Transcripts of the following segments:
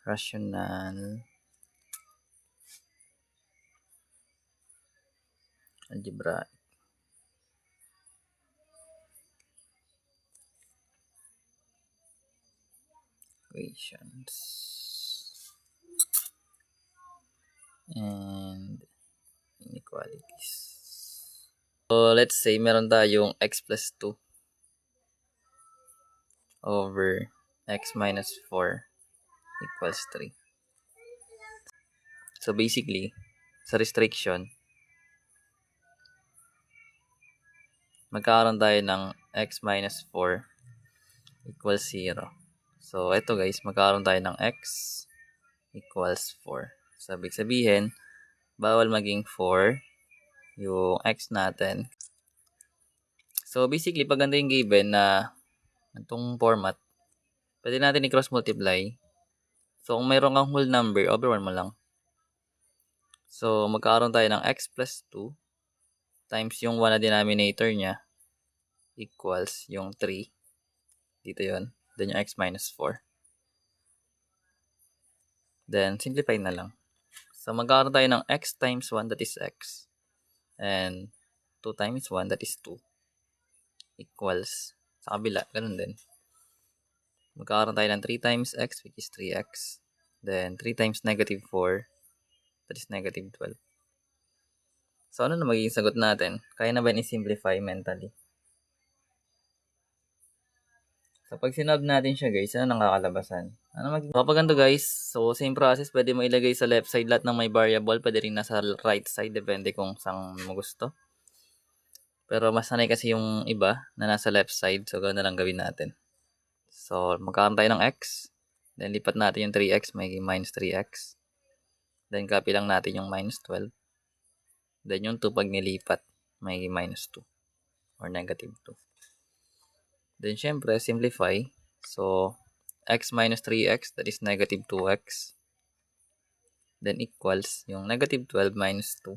rational algebraic equations and inequalities. So, let's say meron tayong x plus 2 over x minus 4 equals 3. So, basically, sa restriction, magkakaroon tayo ng x minus 4 equals 0. So, ito guys, magkakaroon tayo ng x equals 4. So, ibig sabihin, bawal maging 4 yung x natin. So, basically, pag ganito yung given na itong format, pwede natin i-cross multiply. So, kung mayroon kang whole number, over 1 mo lang. So, magkakaroon tayo ng x plus 2 times yung 1 na denominator niya equals yung 3. Dito yon. Then yung x minus 4. Then, simplify na lang. So, magkakaroon tayo ng x times 1, that is x. And 2 times 1, that is 2. Equals, sa kabila, ganun din. Magkakaroon tayo ng 3 times x, which is 3x. Then, 3 times negative 4, that is negative 12. So, ano na magiging sagot natin? Kaya na ba i-simplify mentally? So, pag sinolve natin siya guys, ano nang kakalabasan? Kapag ganito guys, so same process, pwede mo ilagay sa left side lahat ng may variable, pwede rin nasa right side, depende kung saan mo gusto. Pero mas sanay kasi yung iba na nasa left side, so ganoon na lang gawin natin. So, magkakaroon tayo ng x, then lipat natin yung 3x, may minus 3x. Then, copy lang natin yung minus 12. Then, yung 2 pag nilipat, may minus 2 or negative 2. Then, syempre, simplify. So, x minus 3x, that is negative 2x. Then, equals yung negative 12 minus 2,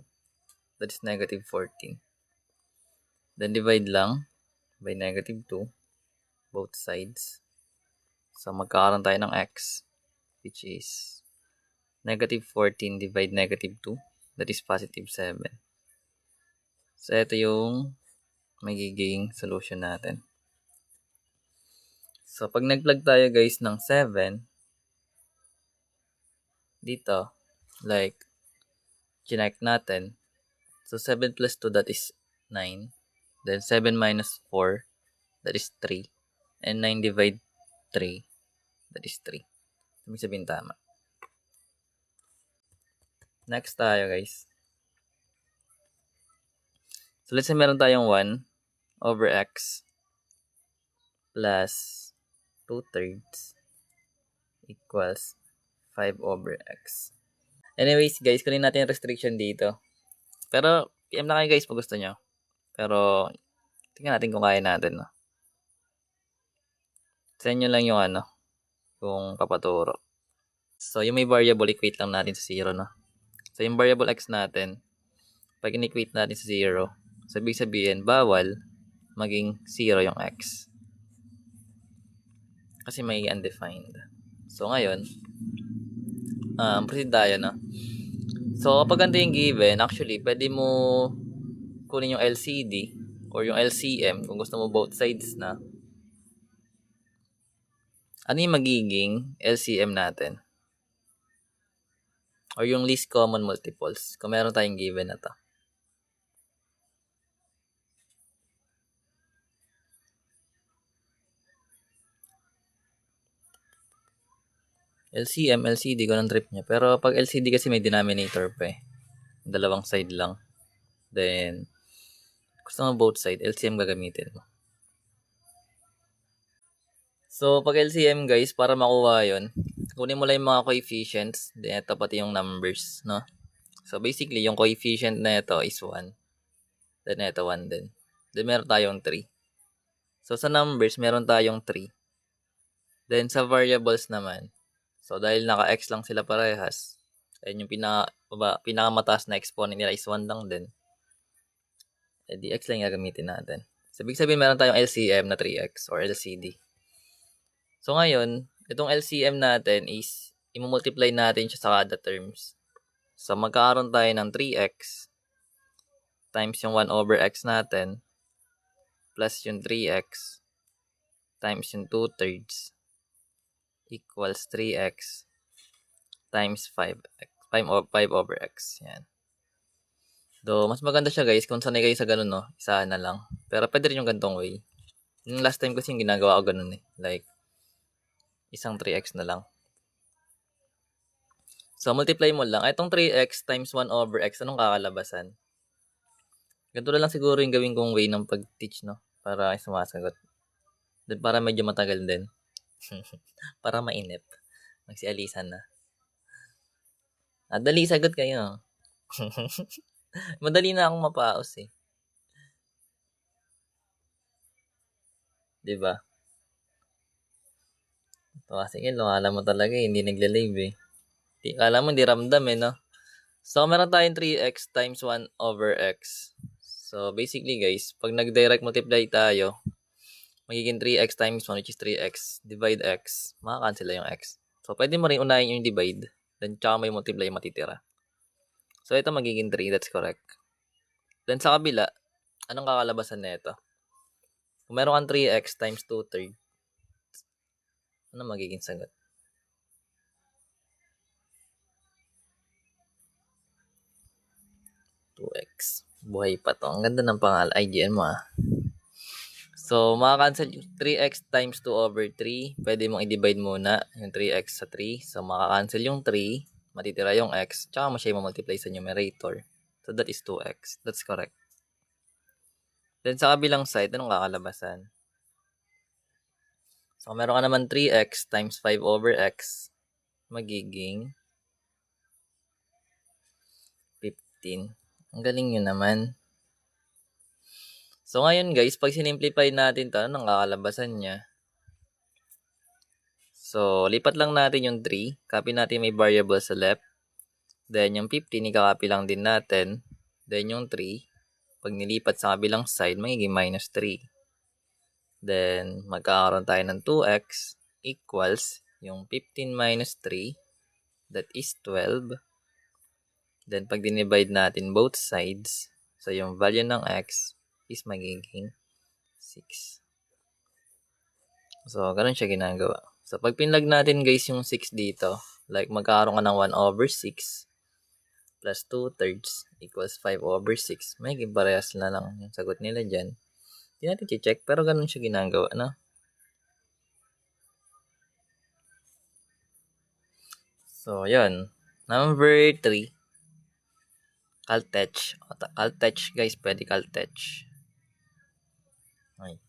that is negative 14. Then, divide lang by negative 2, both sides. So, magkakaroon tayo ng x, which is negative 14 divide negative 2, that is positive 7. So, ito yung magiging solution natin. So, pag nag-plug tayo guys ng 7, dito, like, connect natin. So, 7 plus 2, that is 9. Then, 7 minus 4, that is 3. And 9 divide 3, that is 3. Ibig sabihin tama. Next tayo guys. So, let's say meron tayong 1 over x plus 2/3 equals 5 over x. Anyways guys, kunin natin yung restriction dito. Pero, PM na kayo guys pag gusto nyo. Pero, tingnan natin kung kaya natin, no? Sa inyo lang yung yung papaturo. So, yung may variable, equate lang natin sa 0, no? So, yung variable x natin, pag in-equate natin sa 0, sabi sabihin, bawal maging 0 yung x. Kasi may undefined. So, ngayon, proceed tayo, no? So, kapag ganito yung given, actually, pwede mo kunin yung LCD or yung LCM kung gusto mo both sides na. Ano yung magiging LCM natin? Or yung least common multiples kung meron tayong given na to. LCM, LCD, ganun trip niya. Pero pag LCD kasi may denominator pa eh. Dalawang side lang. Then, gusto mo both side, LCM gagamitin mo. So, pag LCM guys, para makuha yun, kunin mo lang yung mga coefficients, then ito pati yung numbers, no? So, basically, yung coefficient na ito is 1. Then, ito 1 din. Then, meron tayong 3. So, sa numbers, meron tayong 3. Then, sa variables naman, so, dahil naka-x lang sila parehas, ayun yung pinakamataas na exponent nila is 1 lang din. Eh, di x lang yung gagamitin natin. So, ibig sabihin, meron tayong LCM na 3x or LCD. So, ngayon, itong LCM natin is i-multiply natin siya sa kada terms. So, magkakaroon tayo ng 3x times yung 1 over x natin plus yung 3x times yung 2/3 equals 3x times 5x, 5 over x. Yan. Do, mas maganda siya guys kung sanay kayo sa ganun, no? Isahan na lang. Pero pwede rin yung gantong way. Yung last time kasi yung ginagawa ko ganun eh. Like, isang 3x na lang. So, multiply mo lang. Itong 3x times 1 over x, anong kakalabasan? Ganito na lang siguro yung gawin kong way ng pag-teach, no? Para ay sumasagot. Then, para medyo matagal din. Para mainip. Magsialisan na. Dali, sagot kayo. Madali na akong mapaos eh. Diba? Ito kasi alam mo talaga eh, hindi nagle-live eh. Alam mo, hindi ramdam eh, no? So, meron tayong 3x times 1 over x. So, basically guys, pag nag-direct multiply tayo, magiging 3x times 1 which is 3x. Divide x. Makakancel yung x. So, pwede mo rin unahin yung divide. Then, tsaka may multiply yung matitira. So, ito magiging 3. That's correct. Then, sa kabila, anong kakalabasan na ito? Kung meron kang 3x times 2/3, ano magiging sagot? 2x. Buhay pa to. Ang ganda ng pangalan. IGN mo ah. So, makakancel yung 3x times 2 over 3. Pwede mong i-divide muna yung 3x sa 3. So, makakancel yung 3. Matitira yung x. Tsaka mo siya i-multiply sa numerator. So, that is 2x. That's correct. Then, sa kabilang side, anong kakalabasan? So, meron ka naman 3x times 5 over x. Magiging 15. Ang galing yun naman. So, ngayon guys, pag sinimplify natin ito, anong kakalabasan niya? So, lipat lang natin yung 3. Copy natin may variable sa left. Then, yung 15, ikakopy lang din natin. Then, yung 3, pag nilipat sa kabilang side, magiging minus 3. Then, magkakaroon tayo ng 2x equals yung 15 minus 3, that is 12. Then, pag dinivide natin both sides, so yung value ng x is magiging 6. So, ganun siya ginagawa. So, pag pinlag natin guys yung 6 dito, like magkakaroon ka ng 1 over 6 plus 2/3 equals 5 over 6. May parehas na lang yung sagot nila dyan. Hindi natin check, pero ganun siya ginagawa, no? So, yun. Number 3. Caltech. Caltech, guys. Pwede Caltech. Okay.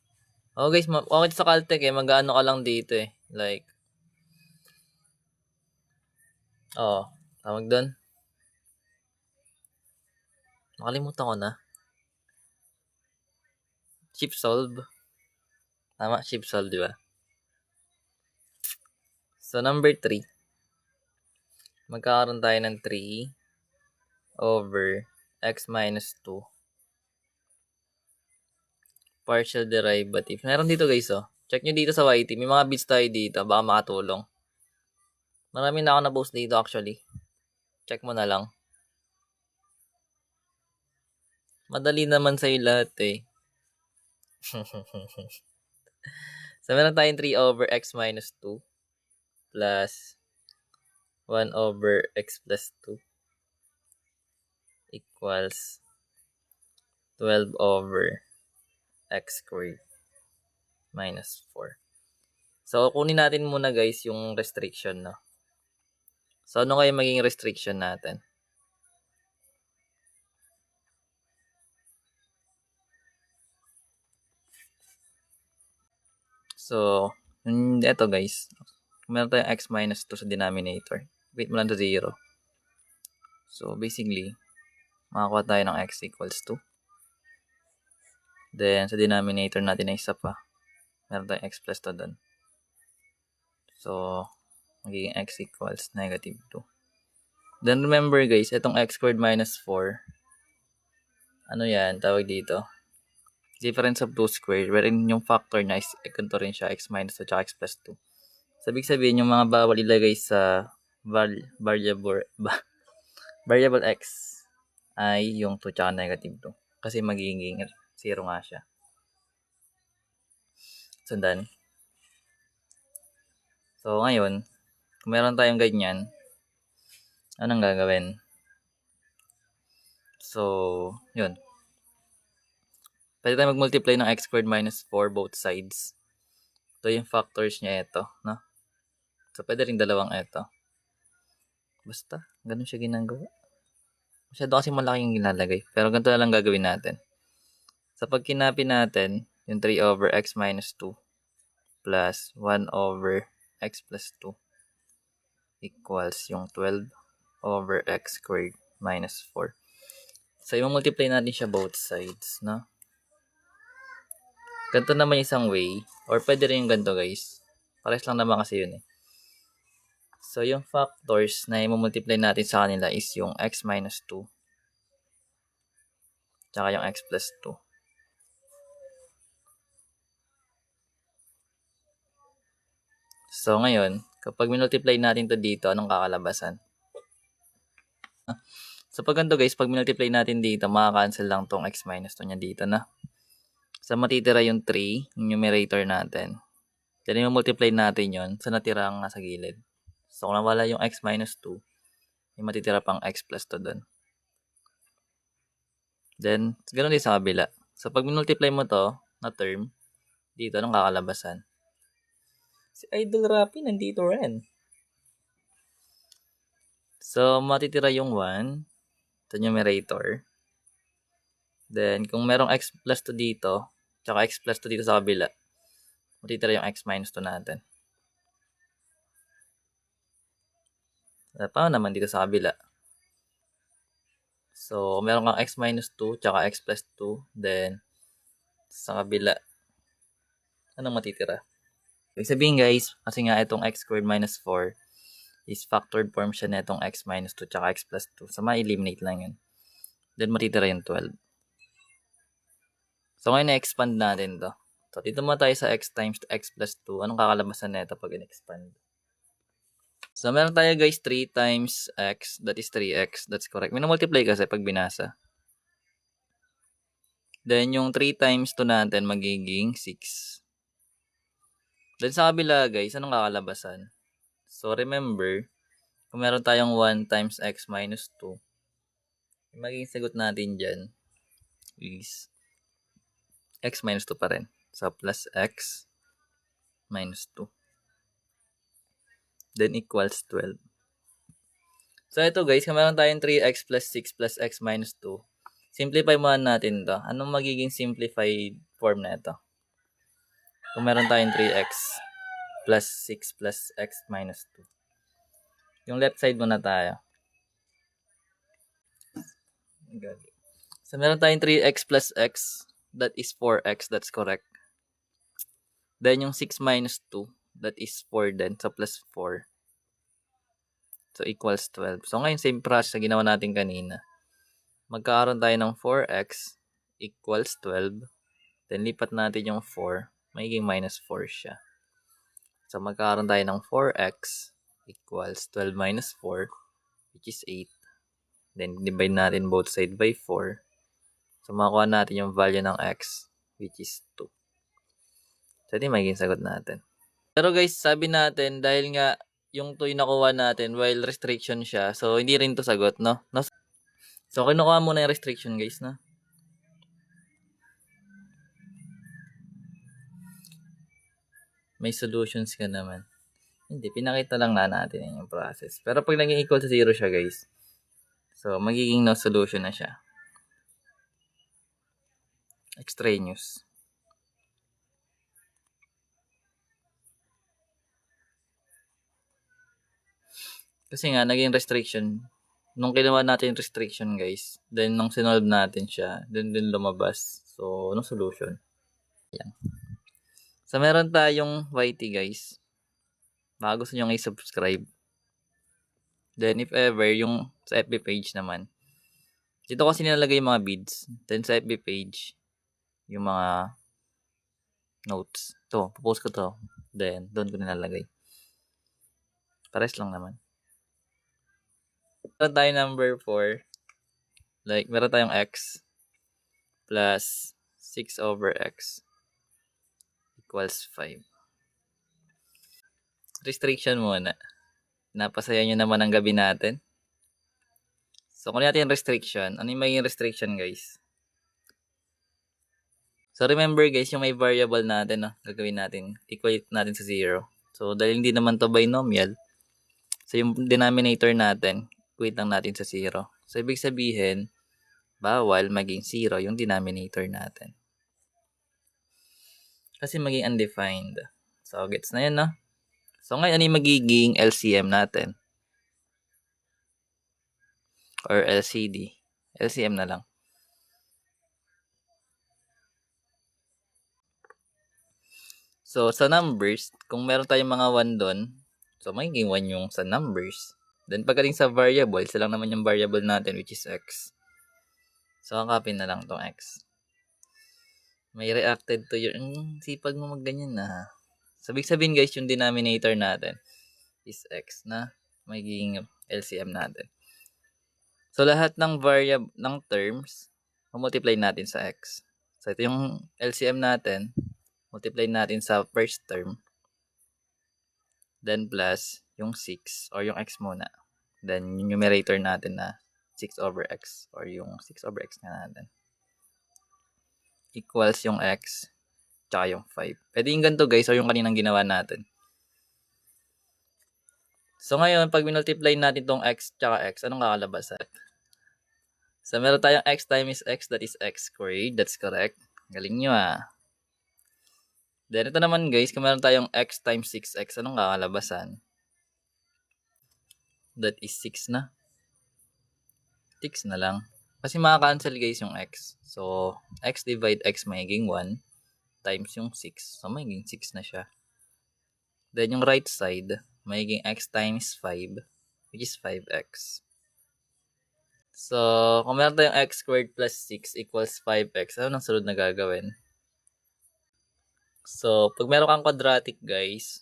Oh, guys. Okay sa Caltech eh. Mag-ano ka lang dito eh. Like, tawag doon. Nakalimutan ko na. Chip solve. Tama, chip solve, di ba? So, number 3. Magkakaroon tayo ng 3 over x minus 2. Partial derivative. Meron dito guys, oh. Check nyo dito sa YT. May mga bits tayo dito. Baka makatulong. Marami na ako na-post dito actually. Check mo na lang. Madali naman sa'yo lahat eh. So, meron tayong 3 over x minus 2 plus 1 over x plus 2 equals 12 over x squared minus 4. So, kunin natin muna guys yung restriction, no? So, ano kaya maging restriction natin? So, eto guys. Meron tayong x minus 2 sa denominator. Wait mo lang to 0. So, basically, makakuha tayo ng x equals 2. Then, sa denominator natin ay isa pa. Meron tayong x plus 2 doon. So, magiging x equals negative 2. Then, remember guys, itong x squared minus 4, ano yan, tawag dito? Difference of 2 squared, wherein yung factor niya is ganito rin siya, x minus 2 at x plus 2. Sabi sabihin, yung mga bawal ilagay sa variable x ay yung 2 tsaka negative 2. Kasi magiging 0 nga siya. Sundan. So, ngayon, kung meron tayong ganyan, anong gagawin? So, yun. Pwede tayo mag-multiply ng x squared minus 4 both sides. So, yung factors niya ito, no? So, pwede rin dalawang ito. Basta, ganun siya ginagawa. Masyado kasi malaking ginalagay. Pero ganito na lang gagawin natin. Sa pag kinapin natin, yung 3 over x minus 2 plus 1 over x plus 2 equals yung 12 over x squared minus 4. So, i-multiply natin siya both sides, no? Ganito naman isang way. Or pwede rin yung ganito, guys. Pares lang naman kasi yun eh. So, yung factors na i-multiply natin sa kanila is yung x minus 2 tsaka yung x plus 2. So, ngayon, kapag minultiply natin to dito, anong kakalabasan? So, pag ganito guys, pag minultiply natin dito, makakancel lang tong x minus 2 niya dito na. So, matitira yung 3, yung numerator natin. Then, i-multiply natin yon sa natira nga sa gilid. So, kung nawala yung x minus 2, may matitira pang x plus 2 doon. Then, ganoon din sa kabila. So, pag minultiply mo to na term, dito, anong kakalabasan? Si Idol Rapi nandito rin. So, matitira yung 1 sa numerator. Then, kung merong x plus 2 dito, tsaka x plus 2 dito sa kabila, matitira yung x minus 2 natin. Paano naman dito sa kabila? So, meron kang x minus 2, tsaka x plus 2, then, sa kabila, anong matitira? Ibig sabihin guys, kasi nga itong x squared minus 4 is factored form siya na itong x minus 2 tsaka x plus 2. So, ma-eliminate lang yun. Then, matitira yung 12. So, ngayon na-expand natin to. So, dito mo tayo sa x times x plus 2. Anong kakalabasan na ito pag in-expand? So, meron tayo guys 3 times x. That is 3x. That's correct. Minamultiply kasi pag binasa. Then, yung 3 times 2 natin magiging 6. Then, sa kabila guys, anong kakalabasan? So, remember, kung meron tayong 1 times x minus 2, magiging sagot natin dyan is x minus 2 pa rin. So, plus x minus 2. Then, equals 12. So, ito guys, kung meron tayong 3x plus 6 plus x minus 2, simplify muna natin to. Anong magiging simplified form na ito? Kung meron tayong 3x plus 6 plus x minus 2. Yung left side muna tayo. So, meron tayong 3x plus x. That is 4x. That's correct. Then, yung 6 minus 2. That is 4 din. So, plus 4. So, equals 12. So, ngayon, same process na ginawa natin kanina. Magkakaroon tayo ng 4x equals 12. Then, lipat natin yung 4. Magiging minus 4 siya. So, magkakaroon tayo ng 4x equals 12 minus 4, which is 8. Then, divide natin both side by 4. So, makuha natin yung value ng x, which is 2. So, ito yung magiging sagot natin. Pero guys, sabi natin, dahil nga yung 2 yung nakuha natin while restriction siya, so hindi rin to sagot, no? So, kinukuha muna yung restriction guys, no? May solutions ka naman. Hindi, pinakita lang na natin yung process. Pero pag naging equal to 0 siya guys, so magiging no solution na siya. Extraneous. Kasi nga, naging restriction. Nung kinuha natin yung restriction, guys, then nung sinolve natin siya, then lumabas. So, anong solution? Yan. So, meron tayong YT, guys. Baka gusto nyo i-subscribe. Then, if ever, yung sa FB page naman, dito kasi nilalagay yung mga beads. Then, sa FB page, yung mga notes. Ito, popost ko to. Then, doon ko nilalagay. Pares lang naman. Meron tayo number 4. Like, meron tayong x plus 6 over x equals 5. Restriction muna. Napasaya nyo naman ang gabi natin. So, kung natin yung restriction, ano yung magiging restriction, guys? So, remember, guys, yung may variable natin, no? Gagawin natin, equate natin sa 0. So, dahil hindi naman to binomial, so yung denominator natin, equate lang natin sa 0. So, ibig sabihin, bawal maging 0 yung denominator natin. Kasi maging undefined. So, gets na yun, no? So, ngayon, ano yung magiging LCM natin? Or LCD. LCM na lang. So, sa numbers, kung meron tayong mga 1 doon, so magiging 1 yung sa numbers. Then, pagdating sa variable, isa lang naman yung variable natin, which is x. So, kakapin na lang tong x. May reacted to your... sipag mo magganyan na. So, ibig sabihin, guys, yung denominator natin is x na magiging LCM natin. So, lahat ng variable, ng terms, multiply natin sa x. So, ito yung LCM natin. Multiply natin sa first term. Then, plus yung 6 or yung x muna. Then, yung numerator natin na 6 over x or yung 6 over x na natin. Equals yung x tsaka yung 5. Pwede yung ganito, guys, or yung kaninang ginawa natin. So, ngayon, pag minultiply natin tong x tsaka x, anong kakalabasan? So, meron tayong x times x, that is x squared. That's correct. Galing nyo, ah. Then, ito naman, guys, kung meron tayong x times 6x, anong kakalabasan? That is 6 na. 6 na lang. Kasi makaka-cancel, guys, yung x. So, x divide x magiging 1 times yung 6. So, magiging 6 na siya. Then, yung right side, magiging x times 5, which is 5x. So, kung meron tayong x squared plus 6 equals 5x, ano nang sunod na gagawin? So, pag meron kang quadratic, guys,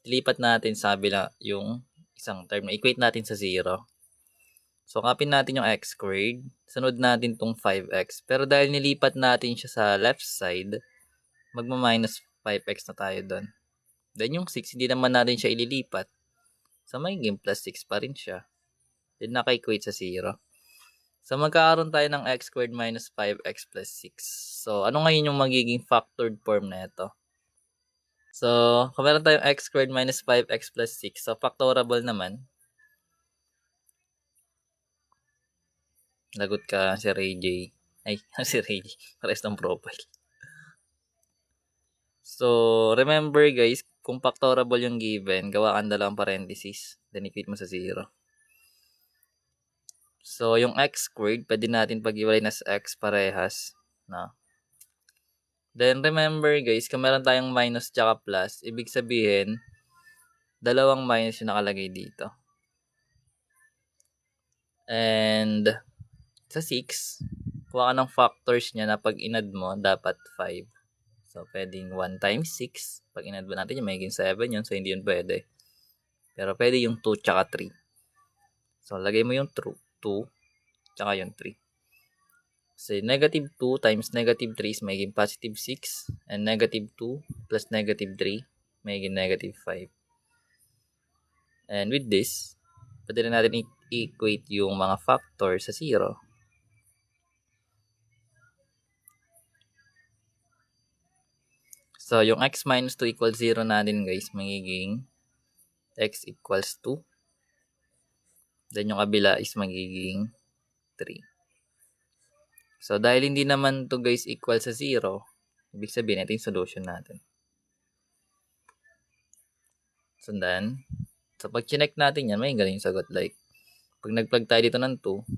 ilipat natin sa kabila yung isang term na equate natin sa 0. So, kapin natin yung x squared, sunod natin tong 5x. Pero dahil nilipat natin siya sa left side, magma-minus 5x na tayo doon. Then yung 6, hindi naman natin siya ililipat. So, magiging plus 6 pa rin siya. Then, naka-equate sa 0. So, magkakaroon tayo ng x squared minus 5x plus 6. So, ano ngayon yung magiging factored form na ito? So, kung meron tayong x squared minus 5x plus 6, so factorable naman. Lagot ka, si Ray J. Ay, si Ray J. Pares ng profile. So, remember, guys, kung factorable yung given, gawa kang dalawang parenthesis. Then, equate mo sa 0. So, yung x squared, pwede natin pag-iwalay na sa x parehas. No? Then, remember, guys, kung meron tayong minus tsaka plus, ibig sabihin, dalawang minus yung nakalagay dito. And, sa 6, kuha ka ng factors niya na pag inad mo, dapat 5. So, pwedeng 1 times 6. Pag inad mo natin yung magiging 7 yun. So, hindi yun pwede. Pero pwede yung 2 tsaka 3. So, lagay mo yung 2 tsaka yung 3. So, negative 2 times negative 3 is magiging positive 6. And negative 2 plus negative 3 magiging negative 5. And with this, pwede na natin equate yung mga factors sa 0. So, yung x minus 2 equals 0 natin, guys, magiging x equals 2. Then, yung kabila is magiging 3. So, dahil hindi naman to, guys, equal sa 0, ibig sabihin, ito yung solution natin. Sundan. So, pag chinek natin yan, may galing sagot. Like, pag nag-plug tayo dito ng 2,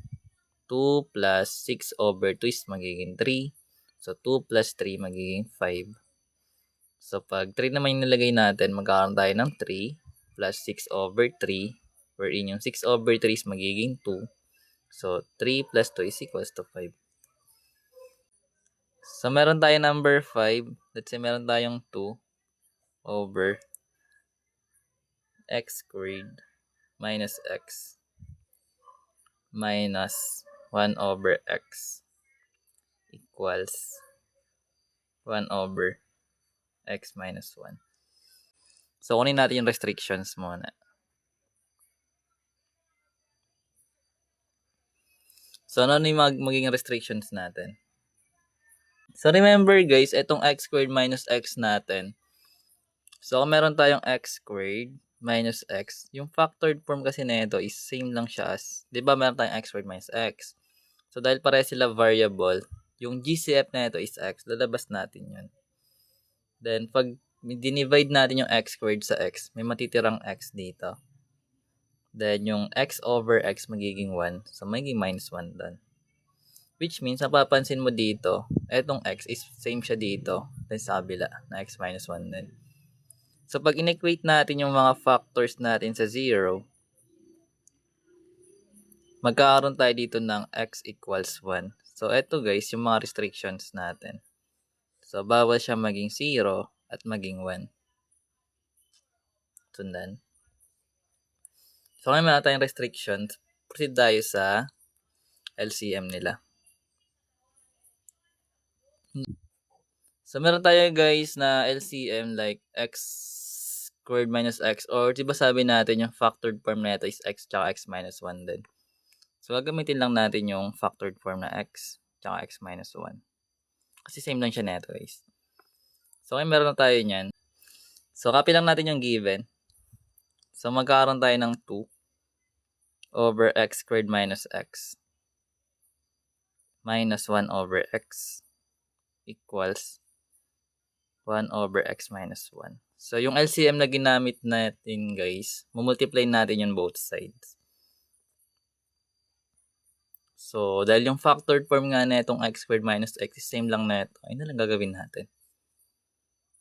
2 plus 6 over 2 is magiging 3. So, 2 plus 3 magiging 5. So, pag 3 naman yung nilagay natin, magkakaroon tayo ng 3 plus 6 over 3, wherein yung 6 over 3 is magiging 2. So, 3 plus 2 is equals to 5. So, meron tayo number 5. Let's say meron tayong 2 over x squared minus x. minus 1 over x equals 1 over x minus 1. So, kunin natin yung restrictions muna. So, ano yung magiging restrictions natin? So, remember guys, itong x squared minus x natin. So, kung meron tayong x squared minus x, yung factored form kasi nito is same lang siya as, di ba meron tayong x squared minus x? So, dahil pare sila variable, yung GCF na ito is x, lalabas natin yun. Then, pag dinivide natin yung x squared sa x, may matitirang x dito. Then, yung x over x magiging 1. So, magiging minus 1 doon. Which means, napapansin mo dito, etong x is same siya dito. Then, sa kabila, na x minus 1 din. So, pag inequate natin yung mga factors natin sa 0, magkakaroon tayo dito ng x equals 1. So, eto guys, yung mga restrictions natin. So, bawal siya maging 0 at maging 1. Sundan. So, ngayon meron tayong restrictions. Proceed tayo sa LCM nila. So, meron tayo guys na LCM like x squared minus x, or diba sabi natin yung factored form na ito is x tsaka x minus 1 din. So, gagamitin lang natin yung factored form na x tsaka x minus 1. Kasi same lang siya neto guys. So, ngayon meron na tayo niyan. So, copy lang natin yung given. So, magkakaroon tayo ng 2 over x squared minus x minus 1 over x equals 1 over x minus 1. So, yung LCM na ginamit natin guys, mumultiply natin yung both sides. So, dahil yung factored form nga na itong x squared minus x is same lang na ito, ayun na lang gagawin natin.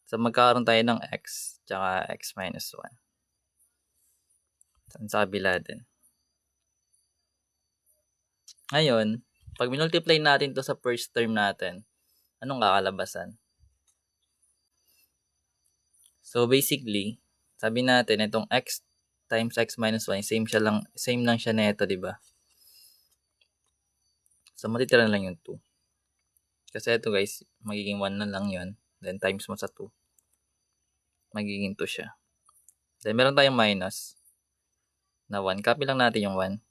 So, magkakaroon tayo ng x tsaka x minus 1. Sa kabila din. Ngayon, pag minultiply natin to sa first term natin, anong kakalabasan? So, basically, sabi natin, itong x times x minus 1, same lang siya nito, di ba? So, matitira na lang yung 2. Kasi ito guys, magiging 1 na lang yun. Then, times mo sa 2. Magiging 2 siya. Then, meron tayong minus na 1. Copy lang natin yung 1.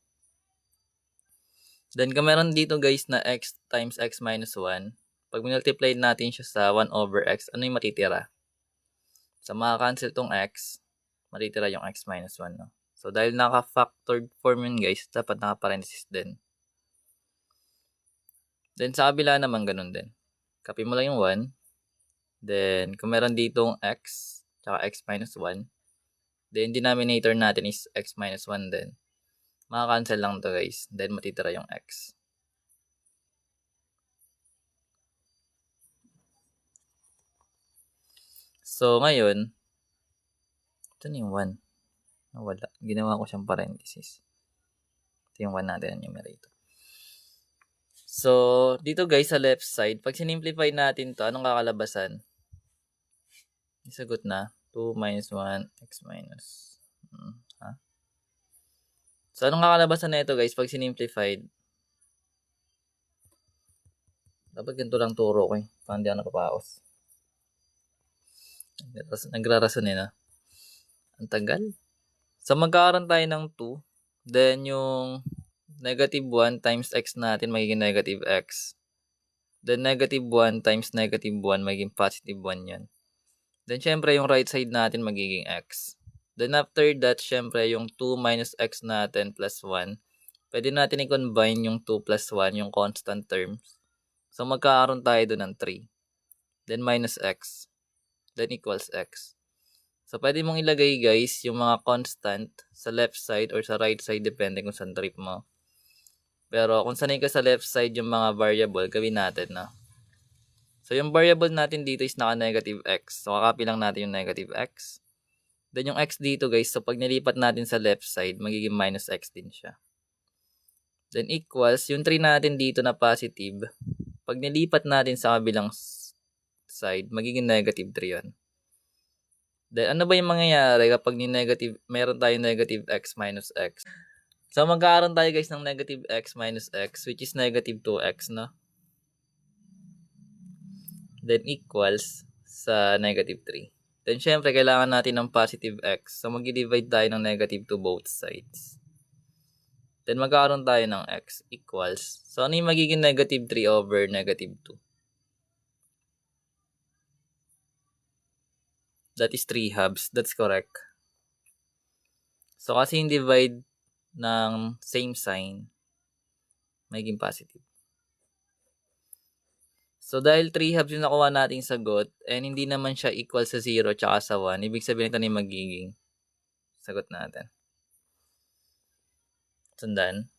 Then, kung meron dito guys na x times x minus 1, pag multiply natin siya sa 1 over x, ano yung matitira? So, makakancel tong x, matitira yung x minus 1. No? So, dahil naka-factored form yun guys, dapat naka-parenthesis din. Then, sa kabila naman, ganun din. Copy mo lang yung 1. Then, kung meron ditong x, tsaka x minus 1, then, denominator natin is x minus 1 din. Makakancel lang to guys. Then, matitira yung x. So, ngayon, ito na yung 1. Nawala. Ginawa ko siyang parenthesis. Ito yung 1 natin ang numerator. So, dito guys sa left side, pag sinimplify natin to, anong kakalabasan? Isagot na. 2 minus 1, x minus. So, anong kakalabasan na ito guys pag sinimplified? Dapat ganito lang turo ko eh. Parang hindi ako napapaos. Nagrarason na. Ang tagal. So, magkakaroon tayo ng 2. Then, yung negative 1 times x natin magiging negative x. Then, negative 1 times negative 1 magiging positive 1 yan. Then, syempre, yung right side natin magiging x. Then, after that, syempre, yung 2 minus x natin plus 1. Pwede natin i-combine yung 2 plus 1, yung constant terms. So, magkakaroon tayo doon ng 3. Then, minus x. Then, equals x. So, pwede mong ilagay guys yung mga constant sa left side or sa right side depende kung saan trip mo. Pero kung sanay ka sa left side yung mga variable, gawin natin na. So, yung variable natin dito is naka-negative x. So, kakopy lang natin yung negative x. Then, yung x dito guys, so pag nilipat natin sa left side, magiging minus x din siya. Then, equals, yung 3 natin dito na positive, pag nilipat natin sa kabilang side, magiging negative 3 yun. Then, ano ba yung mangyayari kapag meron tayong negative x minus x? So, magkakaroon tayo guys ng negative x minus x, which is negative 2x, no? Then equals sa negative 3. Then, syempre, kailangan natin ng positive x. So, mag-divide tayo ng negative to both sides. Then, magkakaroon tayo ng x equals. So, ano yung magiging negative 3 over negative 2? That is 3 halves. That's correct. So, kasi yung divide ng same sign, magiging positive. So, dahil 3 halves yung nakuha nating sagot, and hindi naman siya equal sa 0 tsaka sa 1, ibig sabihin ito na yung magiging sagot natin. Sundan.